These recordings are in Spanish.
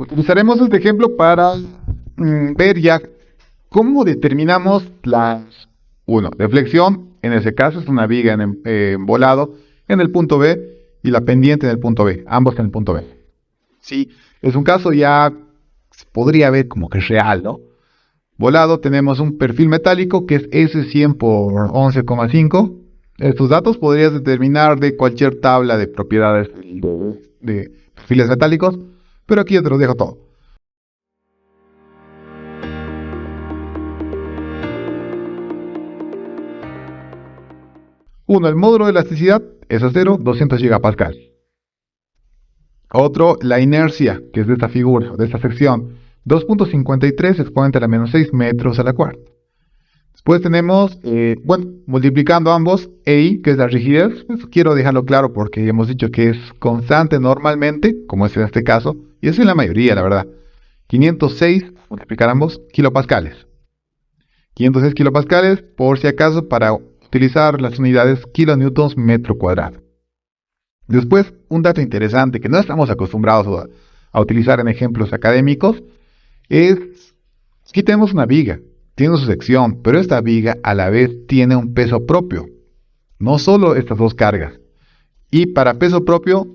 Utilizaremos este ejemplo para ver ya cómo determinamos las deflexión, en ese caso es una viga en volado en el punto B y la pendiente en el punto B, ambos en el punto B. Sí, es un caso ya se podría ver como que es real, ¿no? Volado tenemos un perfil metálico que es S100 por 11,5. Estos datos podrías determinar de cualquier tabla de propiedades de perfiles metálicos, pero aquí ya te los dejo todo. Uno, el módulo de elasticidad es a 0, 200 gigapascal. Otro, la inercia, que es de esta figura, de esta sección, 2.53 exponente a la menos 6 metros a la cuarta. Después tenemos, multiplicando ambos, EI, que es la rigidez. Pues quiero dejarlo claro porque hemos dicho que es constante normalmente, como es en este caso, y es en la mayoría, la verdad. 506, multiplicar ambos, kilopascales. 506 kilopascales, por si acaso, para utilizar las unidades kilonewtons metro cuadrado. Después, un dato interesante que no estamos acostumbrados a utilizar en ejemplos académicos es, aquí tenemos una viga, tiene su sección, pero esta viga a la vez tiene un peso propio, no solo estas dos cargas. Y para peso propio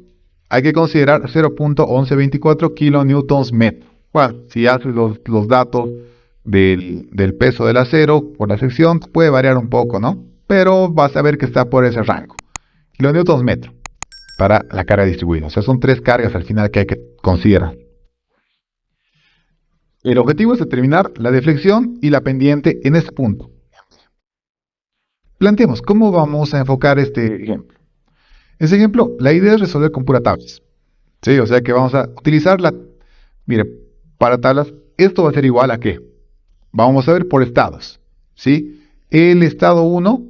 hay que considerar 0.1124 kilonewtons metro. Bueno, si haces los datos del peso del acero por la sección, puede variar un poco, ¿no? Pero vas a ver que está por ese rango. Kilonewtons metro para la carga distribuida. O sea, son tres cargas al final que hay que considerar. El objetivo es determinar la deflexión y la pendiente en este punto. Planteemos cómo vamos a enfocar este ejemplo. Este ejemplo, la idea es resolver con pura tablas. ¿Sí? O sea que vamos a utilizar mire, para tablas, esto va a ser igual a ¿qué? Vamos a ver por estados. ¿Sí? El estado 1,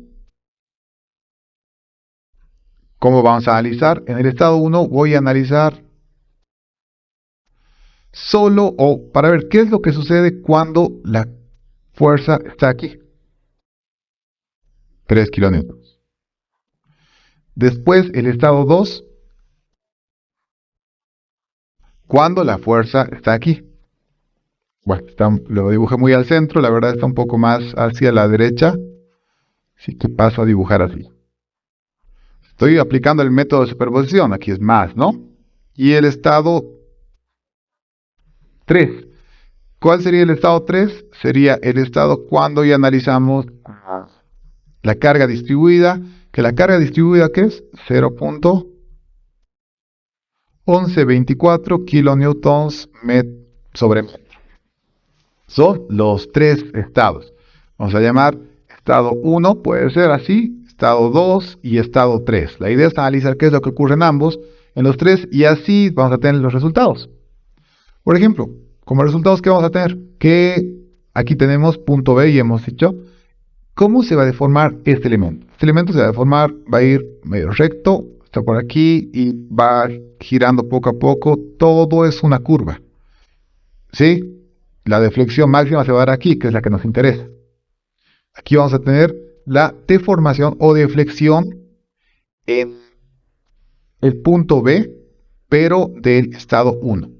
¿cómo vamos a analizar? En el estado 1 voy a analizar solo o para ver qué es lo que sucede cuando la fuerza está aquí. 3 kilonewtons. Después el estado 2, cuando la fuerza está aquí. Bueno, lo dibujé muy al centro, la verdad está un poco más hacia la derecha, así que paso a dibujar así. Estoy aplicando el método de superposición, aquí es más, ¿no? Y el estado 3. ¿Cuál sería el estado 3? Sería el estado cuando ya analizamos la carga distribuida, que la carga distribuida ¿qué es? 0.1124 kilonewtons sobre metro. Son los tres estados. Vamos a llamar estado 1, puede ser así, estado 2 y estado 3. La idea es analizar qué es lo que ocurre en ambos, en los tres, y así vamos a tener los resultados. Por ejemplo, como resultados que vamos a tener, que aquí tenemos punto B y hemos dicho cómo se va a deformar este elemento. Este elemento se va a deformar, va a ir medio recto, está por aquí y va girando poco a poco. Todo es una curva. ¿Sí? La deflexión máxima se va a dar aquí, que es la que nos interesa. Aquí vamos a tener la deformación o deflexión en el punto B, pero del estado 1, B,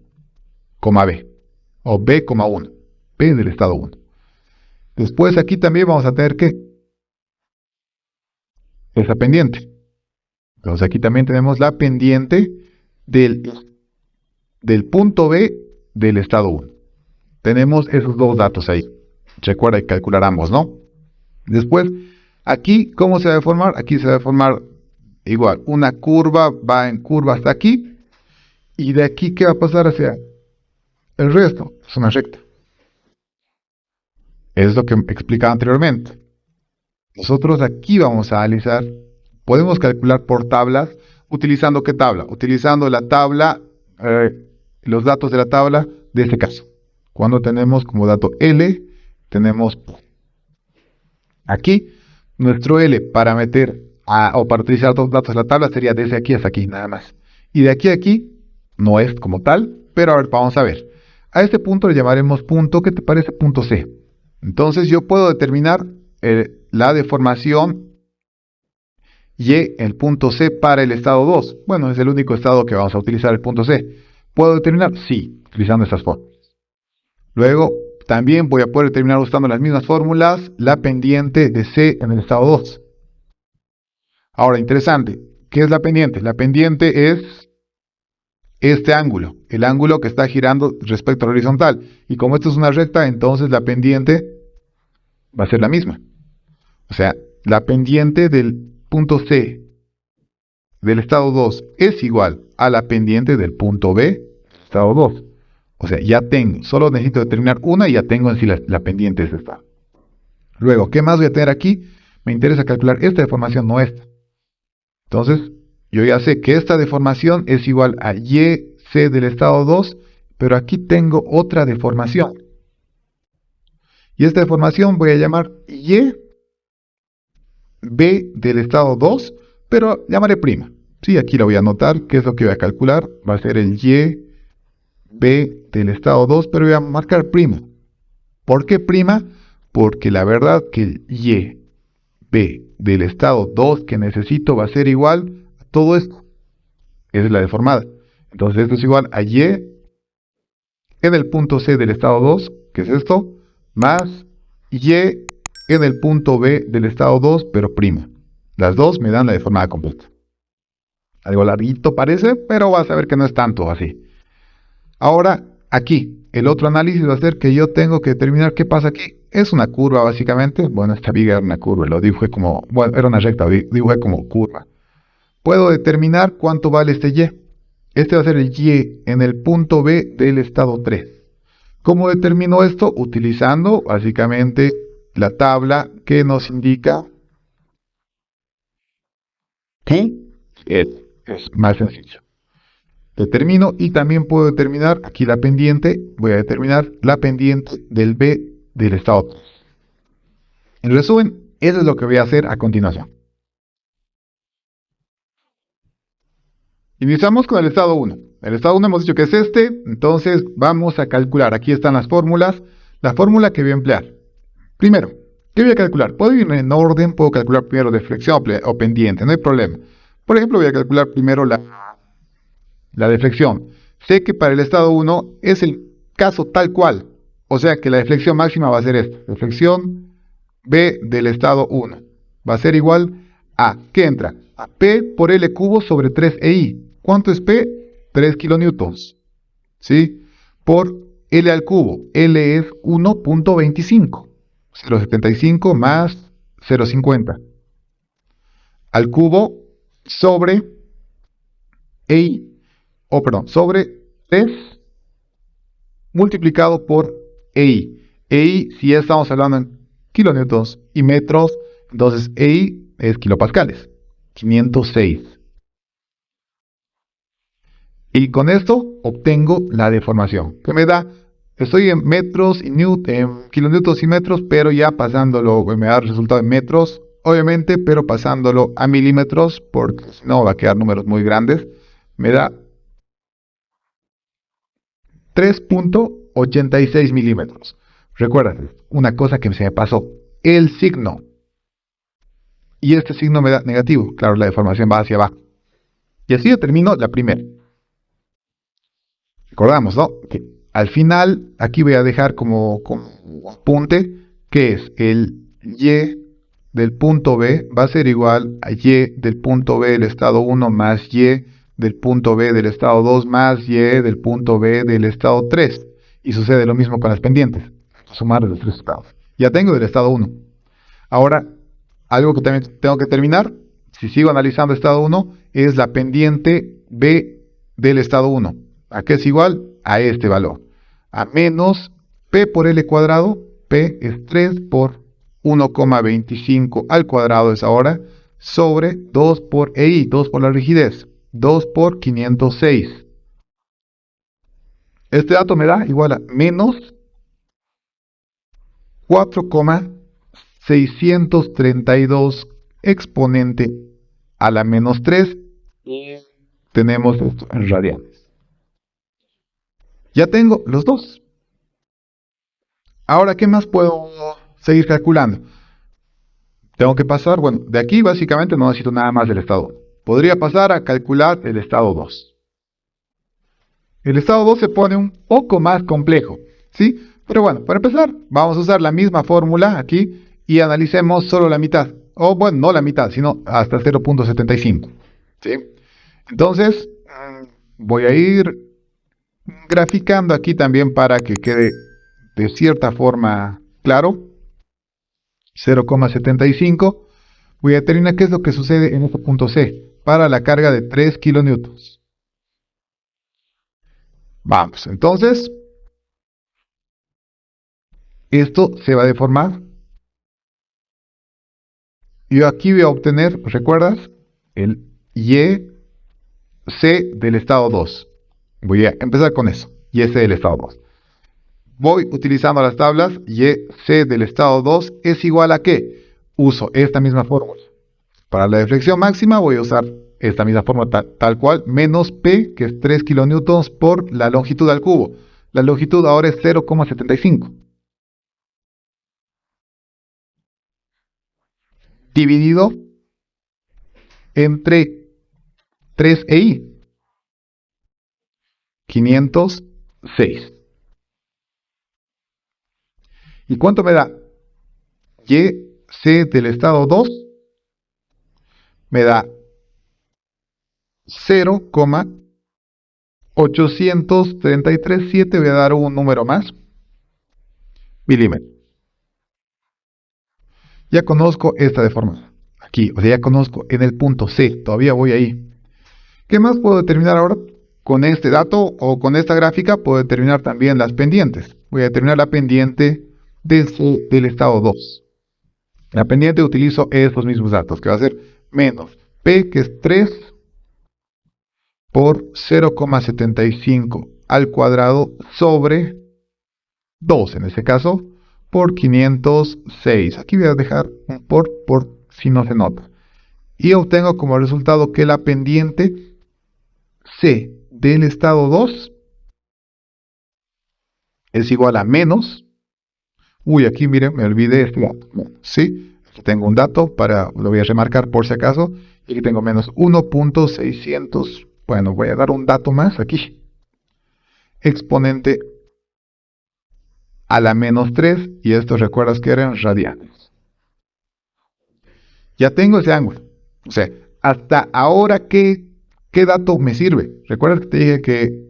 o B, 1, B del estado 1. Después aquí también vamos a tener que esa pendiente. Entonces aquí también tenemos la pendiente del punto B del estado 1. Tenemos esos dos datos ahí. Recuerda calcular ambos, ¿no? Después, aquí, ¿cómo se va a deformar? Aquí se va a deformar igual. Una curva va en curva hasta aquí. Y de aquí, ¿qué va a pasar hacia el resto? Es una recta. Es lo que explicaba anteriormente. Nosotros aquí vamos a analizar, podemos calcular por tablas, ¿utilizando qué tabla? Utilizando la tabla, los datos de la tabla de este caso. Cuando tenemos como dato L, tenemos aquí, nuestro L para meter o para utilizar dos datos de la tabla sería desde aquí hasta aquí, nada más. Y de aquí a aquí, no es como tal, pero a ver, vamos a ver. A este punto le llamaremos punto, ¿qué te parece? Punto C. Entonces yo puedo determinar la deformación y el punto C para el estado 2. Bueno, es el único estado que vamos a utilizar el punto C. ¿Puedo determinar? Sí. utilizando estas fórmulas. Luego, también voy a poder determinar usando las mismas fórmulas la pendiente de C en el estado 2. Ahora, interesante, ¿qué es la pendiente? La pendiente es este ángulo, el ángulo que está girando respecto a la horizontal. Y como esto es una recta, entonces la pendiente va a ser la misma. O sea, la pendiente del punto C del estado 2 es igual a la pendiente del punto B del estado 2. O sea, ya tengo, solo necesito determinar una y ya tengo en sí la pendiente de ese estado. Luego, ¿qué más voy a tener aquí? Me interesa calcular esta deformación, no esta. Entonces, yo ya sé que esta deformación es igual a YC del estado 2, pero aquí tengo otra deformación. Y esta deformación voy a llamar YB del estado 2, pero llamaré prima. Sí, aquí la voy a anotar, ¿qué es lo que voy a calcular? Va a ser el YB del estado 2, pero voy a marcar prima. ¿Por qué prima? Porque la verdad que el YB del estado 2 que necesito va a ser igual a todo esto. Esa es la deformada. Entonces esto es igual a Y en el punto C del estado 2, que es esto, más Y en el punto B del estado 2, pero prima. Las dos me dan la deformada completa. Algo larguito parece, pero vas a ver que no es tanto así. Ahora, aquí, el otro análisis va a ser que yo tengo que determinar qué pasa aquí. Es una curva, básicamente. Bueno, esta viga era una curva, lo dibujé como... Bueno, era una recta, dibujé como curva. Puedo determinar cuánto vale este Y. Este va a ser el Y en el punto B del estado 3. ¿Cómo determino esto? Utilizando, básicamente, la tabla que nos indica Q. Es más sencillo. Determino y también puedo determinar aquí la pendiente. Voy a determinar la pendiente del B del estado 3. En resumen, eso es lo que voy a hacer a continuación. Iniciamos con el estado 1. El estado 1 hemos dicho que es este, entonces vamos a calcular. Aquí están las fórmulas. La fórmula que voy a emplear. Primero, ¿qué voy a calcular? Puedo ir en orden, puedo calcular primero deflexión o pendiente, no hay problema. Por ejemplo, voy a calcular primero la deflexión. Sé que para el estado 1 es el caso tal cual. O sea que la deflexión máxima va a ser esta. Deflexión B del estado 1. Va a ser igual a, ¿qué entra? A P por L cubo sobre 3EI. ¿Cuánto es P? 3 kilonewtons. ¿Sí? Por L al cubo. L es 1.25. 0.75 más 0.50. Al cubo sobre EI. Sobre 3 multiplicado por EI. EI, si ya estamos hablando en kilonewtons y metros, entonces EI es kilopascales. 506. Y con esto obtengo la deformación, que me da, estoy en metros y en kilonewtons y metros, pero ya pasándolo, me da el resultado en metros, obviamente, pero pasándolo a milímetros, porque si no va a quedar números muy grandes, me da 3.86 milímetros. Recuerda, una cosa que se me pasó, el signo. Y este signo me da negativo, claro, la deformación va hacia abajo. Y así yo termino la primera. Recordamos, ¿no? Que al final, aquí voy a dejar como apunte, que es el Y del punto B va a ser igual a Y del punto B del estado 1 más Y del punto B del estado 2 más Y del punto B del estado 3. Y sucede lo mismo con las pendientes. Sumar los tres estados. Ya tengo del estado 1. Ahora, algo que también tengo que terminar, si sigo analizando estado 1, es la pendiente B del estado 1. ¿A qué es igual? A este valor. A menos P por L cuadrado. P es 3 por 1,25 al cuadrado es ahora, sobre 2 por EI, 2 por la rigidez, 2 por 506. Este dato me da igual a menos 4,632 exponente a la menos 3. Y tenemos esto en radianes. Ya tengo los dos. Ahora, ¿qué más puedo seguir calculando? Tengo que pasar, bueno, de aquí básicamente no necesito nada más del estado 1. Podría pasar a calcular el estado 2. El estado 2 se pone un poco más complejo, ¿sí? Pero bueno, para empezar, vamos a usar la misma fórmula aquí y analicemos solo la mitad. O bueno, no la mitad, sino hasta 0.75, ¿sí? Entonces, voy a ir graficando aquí también para que quede de cierta forma claro. 0,75. Voy a determinar qué es lo que sucede en este punto C para la carga de 3 kilonewtons. Vamos, entonces, esto se va a deformar. Yo aquí voy a obtener, ¿recuerdas? El YC del estado 2. Voy a empezar con eso. YC del estado 2. Voy utilizando las tablas. YC del estado 2 es igual a ¿qué? Uso esta misma fórmula. Para la deflexión máxima voy a usar esta misma fórmula tal cual, menos P, que es 3 kilonewtons por la longitud al cubo. La longitud ahora es 0,75. Dividido entre 3 e I. 506. ¿Y cuánto me da? YC del estado 2 me da 0,8337, voy a dar un número más, milímetros. Ya conozco esta deformación. Aquí, o sea, ya conozco en el punto C, todavía voy ahí. ¿Qué más puedo determinar ahora? Con este dato o con esta gráfica puedo determinar también las pendientes. Voy a determinar la pendiente del estado 2. La pendiente utilizo estos mismos datos, que va a ser menos P, que es 3, por 0,75 al cuadrado sobre 2, en este caso, por 506. Aquí voy a dejar un por si no se nota. Y obtengo como resultado que la pendiente C del estado 2 es igual a menos. Uy, aquí miren, me olvidé este dato. Sí, aquí tengo un dato, lo voy a remarcar por si acaso. Y aquí tengo menos 1.600. Bueno, voy a dar un dato más aquí. Exponente a la menos 3, y esto recuerdas que eran radianes. Ya tengo ese ángulo. O sea, hasta ahora, ¿qué dato me sirve? ¿Recuerdas que te dije que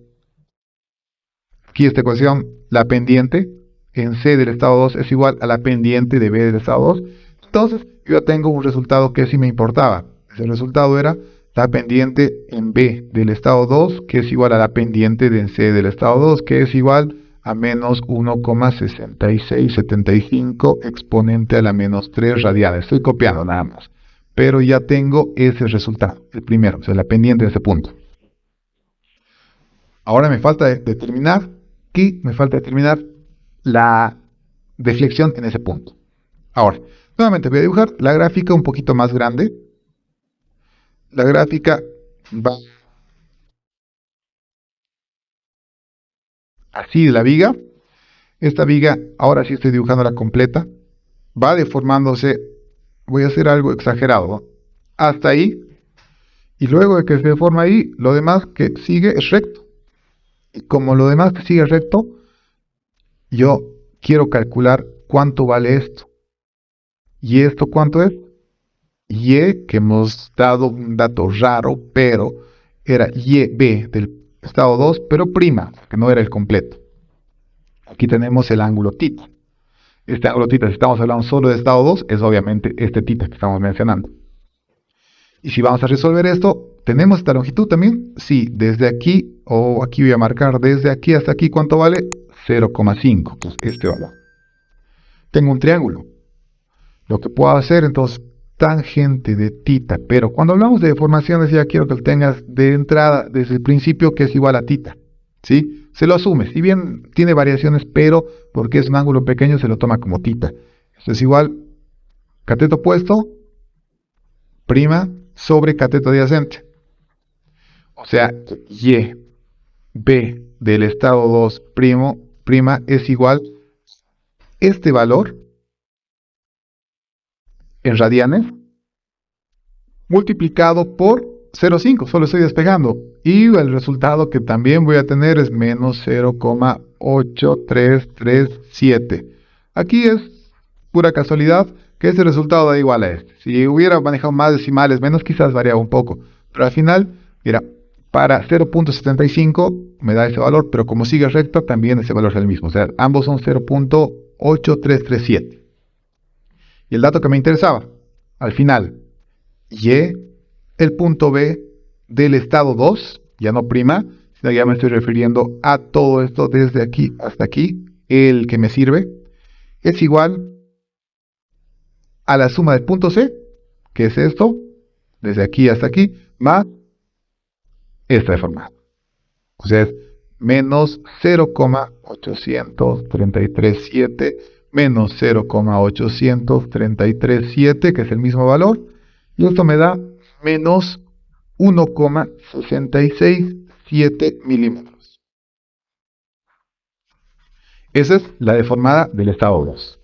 aquí esta ecuación, la pendiente en C del estado 2 es igual a la pendiente de B del estado 2? Entonces, yo ya tengo un resultado que sí me importaba. Ese resultado era la pendiente en B del estado 2, que es igual a la pendiente de C del estado 2, que es igual a menos 1,6675 exponente a la menos 3 radianes. Estoy copiando nada más. Pero ya tengo ese resultado, el primero, o sea, la pendiente de ese punto. Ahora me falta determinar la deflexión en ese punto. Ahora, nuevamente voy a dibujar la gráfica un poquito más grande. La gráfica va así de la viga. Esta viga, ahora sí estoy dibujando la completa, va deformándose. Voy a hacer algo exagerado, ¿no? Hasta ahí, y luego de que se deforma ahí, lo demás que sigue es recto. Y como lo demás que sigue recto, yo quiero calcular cuánto vale esto. ¿Y esto cuánto es? Y, que hemos dado un dato raro, pero era YB del estado 2, pero prima, que no era el completo. Aquí tenemos el ángulo tita. Este ángulo tita, si estamos hablando solo de estado 2, es obviamente este tita que estamos mencionando. Y si vamos a resolver esto, ¿tenemos esta longitud también? Sí, desde aquí, o aquí voy a marcar desde aquí hasta aquí, ¿cuánto vale? 0,5, pues este valor. Tengo un triángulo. Lo que puedo hacer, entonces, tangente de tita, pero cuando hablamos de deformaciones ya quiero que lo tengas de entrada desde el principio que es igual a tita, ¿sí? Se lo asume, si bien tiene variaciones, pero porque es un ángulo pequeño se lo toma como tita. Esto es igual cateto opuesto, prima, sobre cateto adyacente. O sea, y b del estado 2 prima es igual este valor en radianes multiplicado por 0,5, solo estoy despegando. Y el resultado que también voy a tener es menos 0,8337. Aquí es pura casualidad que ese resultado da igual a este. Si hubiera manejado más decimales, menos, quizás variaba un poco. Pero al final, mira, para 0,75 me da ese valor, pero como sigue recta, también ese valor es el mismo. O sea, ambos son 0,8337. Y el dato que me interesaba, al final, Y, el punto B del estado 2, ya no prima, sino ya me estoy refiriendo a todo esto desde aquí hasta aquí, el que me sirve, es igual a la suma del punto C, que es esto, desde aquí hasta aquí, más esta deformada. O sea, es menos 0,8337 menos 0,8337, que es el mismo valor, y esto me da menos 1,667 milímetros. Esa es la deformada del estado 2.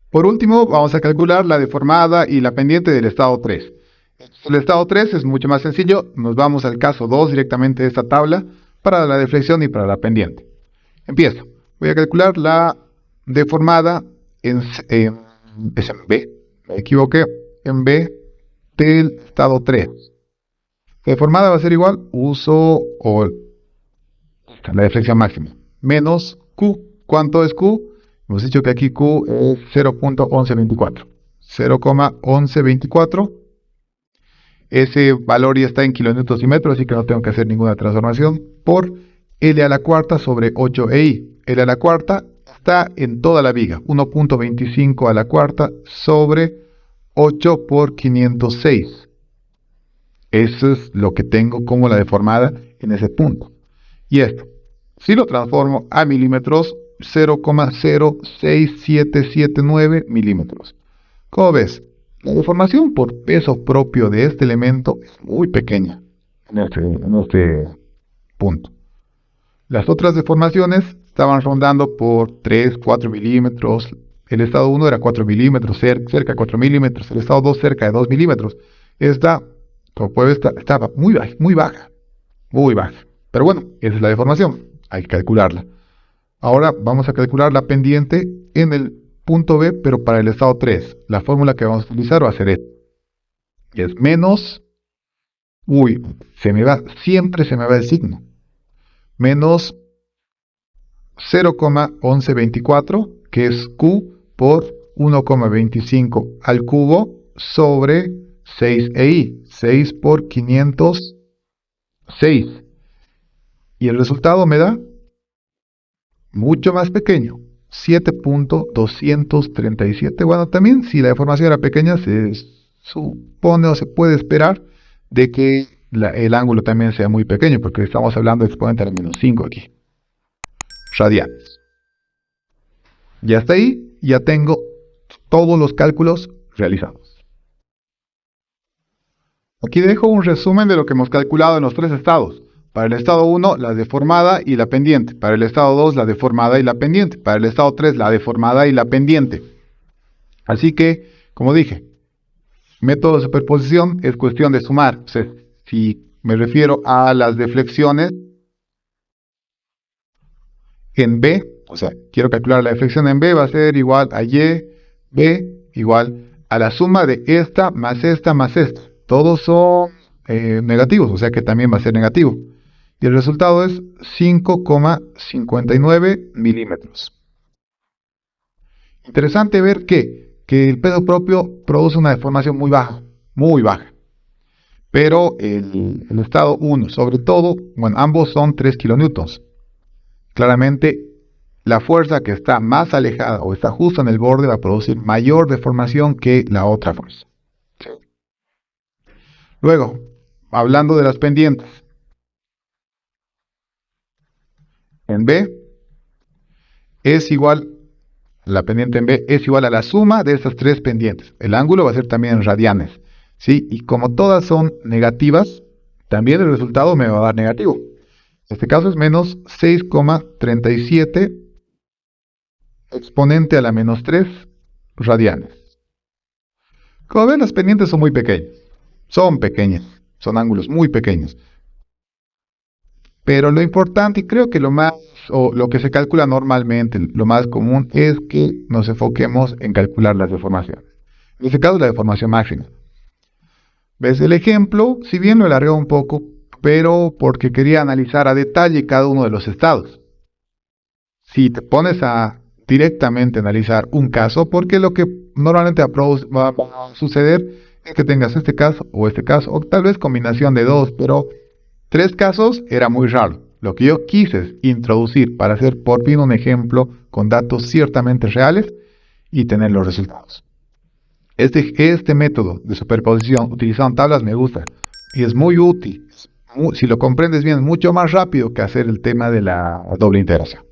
Por último, vamos a calcular la deformada y la pendiente del estado 3. El estado 3 es mucho más sencillo. Nos vamos al caso 2 directamente de esta tabla para la deflexión y para la pendiente. Empiezo. Voy a calcular la deformada es en B. Me equivoqué. En B del estado 3. La deformada va a ser igual, la deflexión máxima, menos Q. ¿Cuánto es Q? Hemos dicho que aquí Q es 0,1124. 0,1124. Ese valor ya está en kilonewtons y metros, así que no tengo que hacer ninguna transformación, por L a la cuarta sobre 8EI. L a la cuarta está en toda la viga, 1.25 a la cuarta sobre 8 por 506. Eso es lo que tengo como la deformada en ese punto. Y esto, si lo transformo a milímetros, 0,06779 milímetros. ¿Cómo ves? La deformación por peso propio de este elemento es muy pequeña en este punto. Las otras deformaciones estaban rondando por 3, 4 milímetros. El estado 1 era 4 milímetros, cerca de 4 milímetros. El estado 2 cerca de 2 milímetros. Esta, como puede ver, estaba muy baja. Pero bueno, esa es la deformación. Hay que calcularla. Ahora vamos a calcular la pendiente en el punto B, pero para el estado 3. La fórmula que vamos a utilizar va a ser esta. Y es menos... siempre se me va el signo. Menos 0,1124, que es Q por 1,25 al cubo sobre 6EI. 6 por 506. Y el resultado me da mucho más pequeño, 7.237. Bueno, también si la deformación era pequeña, se supone o se puede esperar de que el ángulo también sea muy pequeño, porque estamos hablando de exponente a la menos 5 aquí, radianes. Ya hasta ahí, ya tengo todos los cálculos realizados. Aquí dejo un resumen de lo que hemos calculado en los tres estados. Para el estado 1, la deformada y la pendiente. Para el estado 2, la deformada y la pendiente. Para el estado 3, la deformada y la pendiente. Así que, como dije, método de superposición es cuestión de sumar. O sea, si me refiero a las deflexiones en B, o sea, quiero calcular la deflexión en B, va a ser igual a Y, B, igual a la suma de esta más esta más esta. Todos son negativos, o sea que también va a ser negativo. Y el resultado es 5,59 milímetros. Interesante ver que el peso propio produce una deformación muy baja. Pero el estado 1, sobre todo, bueno, ambos son 3 kilonewtons. Claramente, la fuerza que está más alejada o está justo en el borde va a producir mayor deformación que la otra fuerza. Sí. Luego, hablando de las pendientes. En B es igual, la pendiente en B es igual a la suma de estas tres pendientes. El ángulo va a ser también en radianes, ¿sí? Y como todas son negativas, también el resultado me va a dar negativo. En este caso es menos 6,37 exponente a la menos 3 radianes. Como ven, las pendientes son muy pequeñas. son pequeñas, son ángulos muy pequeños. Pero lo importante, y creo que lo más, o lo que se calcula normalmente, lo más común, es que nos enfoquemos en calcular las deformaciones. En este caso, la deformación máxima. ¿Ves el ejemplo? Si bien lo alargué un poco, pero porque quería analizar a detalle cada uno de los estados. Si te pones a directamente analizar un caso, porque lo que normalmente va a suceder es que tengas este caso, o tal vez combinación de dos, pero tres casos era muy raro. Lo que yo quise es introducir para hacer por fin un ejemplo con datos ciertamente reales y tener los resultados. Este método de superposición utilizando tablas me gusta y es muy útil. Si lo comprendes bien, es mucho más rápido que hacer el tema de la doble integración.